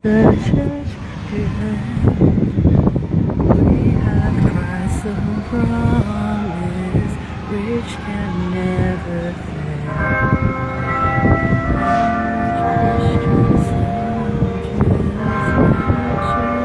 The church behind, we have Christ some promise, which can never fail. Christian soldiers marches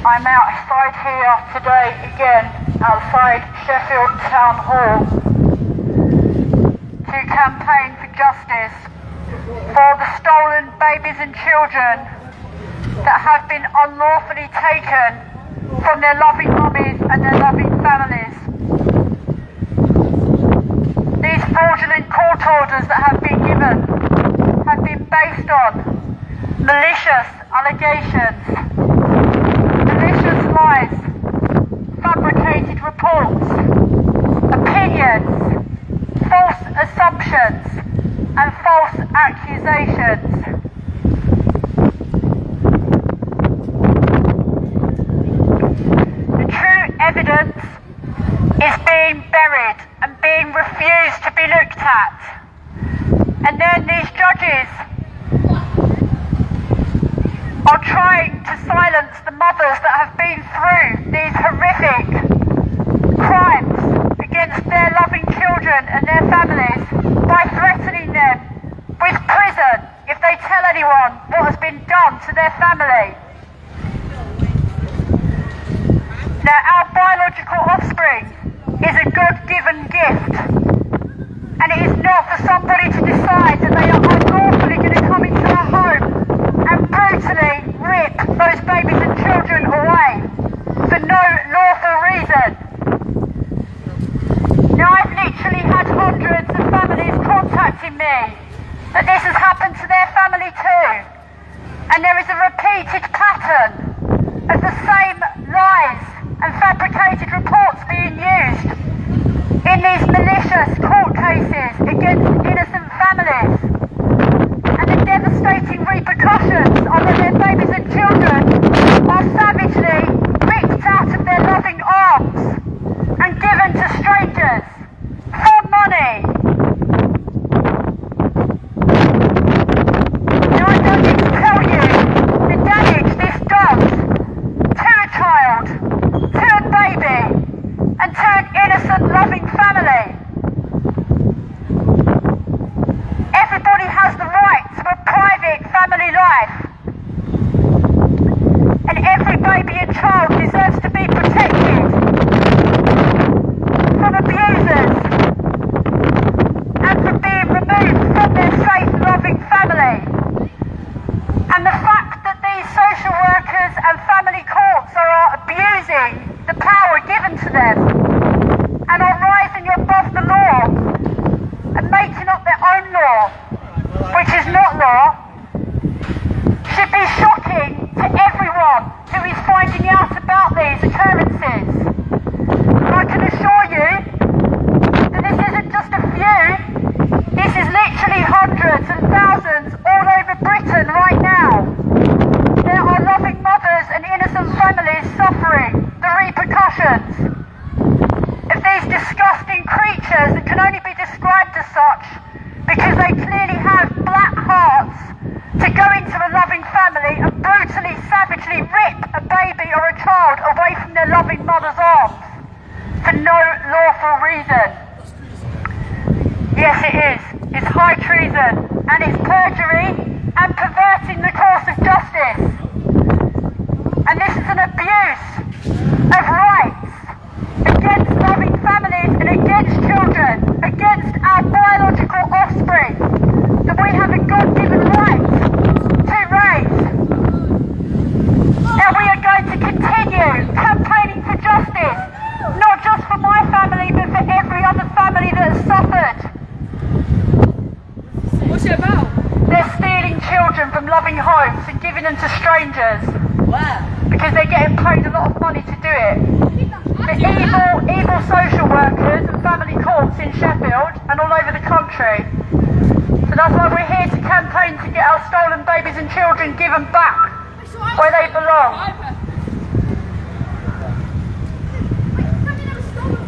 I'm outside here today again, outside Sheffield Town Hall, to campaign for justice for the stolen babies and children that have been unlawfully taken from their loving mummies and their loving families. These fraudulent court orders that have been given have been based on malicious allegations, malicious lies, fabricated reports, opinions, false assumptions and false accusations. The true evidence is being buried and being refused to be looked at. And then these judges are trying to silence the mothers that have been through these horrific crimes against their loving children and their families by threatening them with prison if they tell anyone what has been done to their family. Now, our biological offspring is a God-given gift, and it is not for somebody to decide that they are unlawfully going to come into our home and brutally rip those babies and children away for no lawful reason. Now, I've literally had hundreds of families contacting me that this has happened to their family too, and there is a repeated pattern of the same lies and fabricated reports being used in these malicious court cases against innocent families, and the devastating repercussions are that their babies and children are savagely ripped out of their loving arms and given to strangers for money. Now, I don't need to tell you the damage this does to a child, to a baby, and to an innocent loving family. Everybody has the right to a private family life, and every baby and child deserves to be protected from abusers and from being removed from their safe, loving family. And the fact that these social workers and family courts are abusing the power given to them and are rising above the law and making up their own law, which is not law, should be shocking to everyone who is finding out about these occurrences. And I can assure you that this isn't just a few, this is literally hundreds and thousands all over Britain right now. There are loving mothers and innocent families suffering the repercussions of these disgusting creatures that can only be described as such because they clearly have black hearts to go into a loving family and brutally, savagely rip a baby or a child away from their loving mother's arms for no lawful reason. Yes, it is. It's high treason and it's perjury and perverting the course of justice. And this is an abuse of rights against loving families and against children, against our giving them to strangers. Wow. Because they're getting paid a lot of money to do it. The evil social workers and family courts in Sheffield and all over the country. So that's why we're here to campaign to get our stolen babies and children given back where they belong.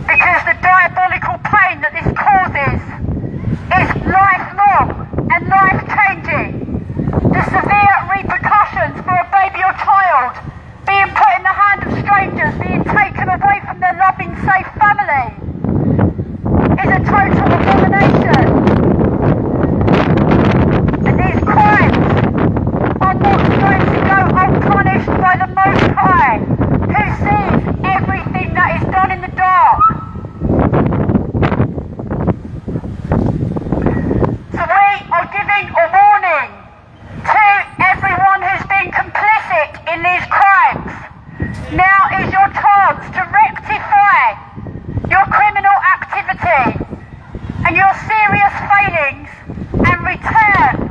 Because the diabolical pain that this causes is lifelong and life-changing. The severe repercussions for a baby or child being put in the hand of strangers, being taken away from their loving, safe family, is a total abomination. And these crimes are not going to go unpunished by the Most High, who sees everything that is done in the dark. So we are giving a warning to everyone who's been complicit in these crimes. Now is your chance to rectify your criminal activity and your serious failings and return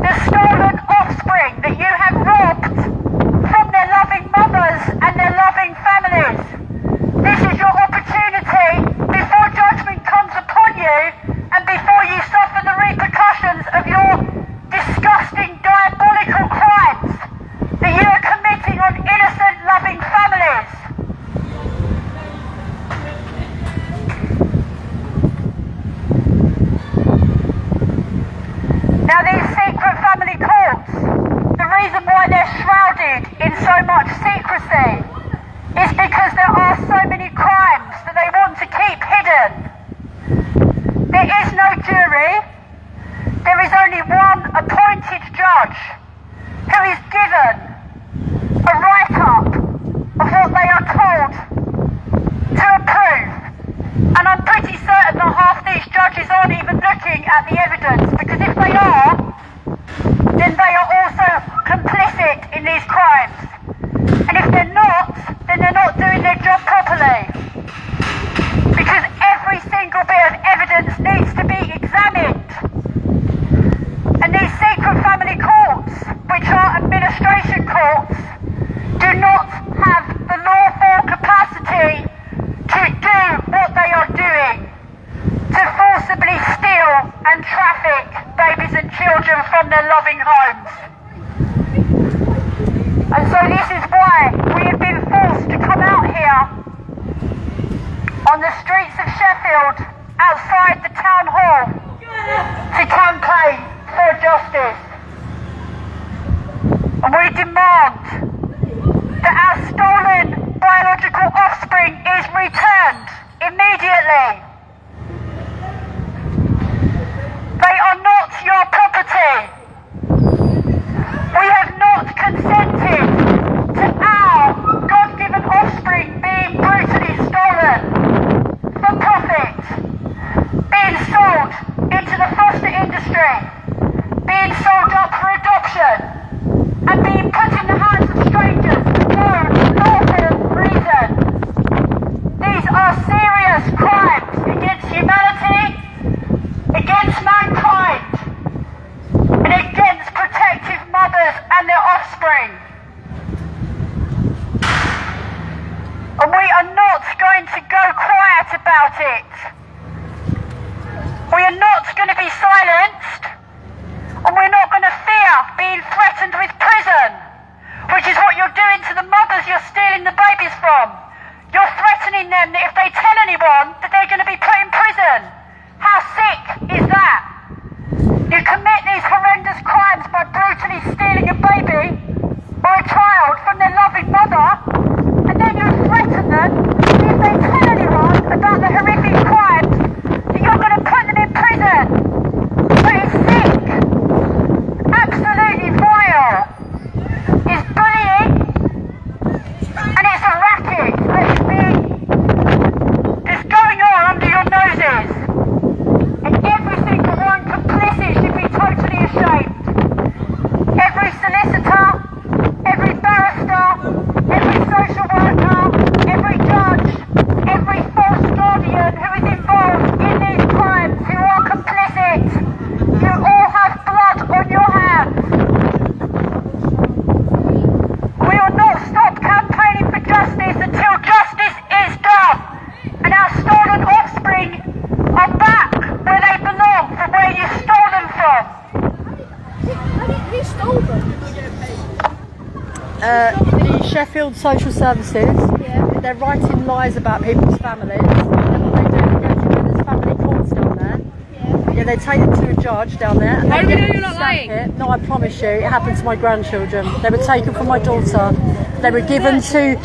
the stolen offspring that you have robbed from their loving mothers and their loving families. This is your opportunity before judgment comes upon you and before you suffer the repercussions of your disgusting, diabolical crimes that you are committing on innocent, loving families. Now these secret family courts, the reason why they're shrouded in so much secrecy is because there are so many crimes that they want to keep hidden. There is no jury. There is only one appointed judge who is given a write-up of what they are told to approve. And I'm pretty certain that half these judges aren't even looking at the evidence, because if they are, then they are also complicit in these crimes. And if they're not, then they're not doing their job properly. Because every single bit of evidence needs to be examined. And these secret family courts, which are administration courts, do not have the lawful capacity to do what they are doing, to forcibly steal and traffic babies and children from their loving homes. And so this is why we have been forced to come out here on the streets of Sheffield, outside the town hall, to campaign for justice. And we demand that our stolen biological offspring is returned immediately. They are not your property. We have not consented to our God-given offspring being brutally stolen for profit, being sold into the foster industry, being sold up for adoption, and being put in the hands of strangers for no lawful reason. These are serious crimes against humanity, against mankind, and against protective mothers and their offspring. And we are not going to go quiet about it. We are not going to be silenced, and we're not going to fear being threatened with prison Sheffield social services. Yeah. They're writing lies about people's families. And what they do, they go to there's family courts down there. Yeah, they take it to a judge down there. And How they do we get know them you're to not stamp lying? it. No, I promise you, it happened to my grandchildren. They were taken from my daughter. They were given to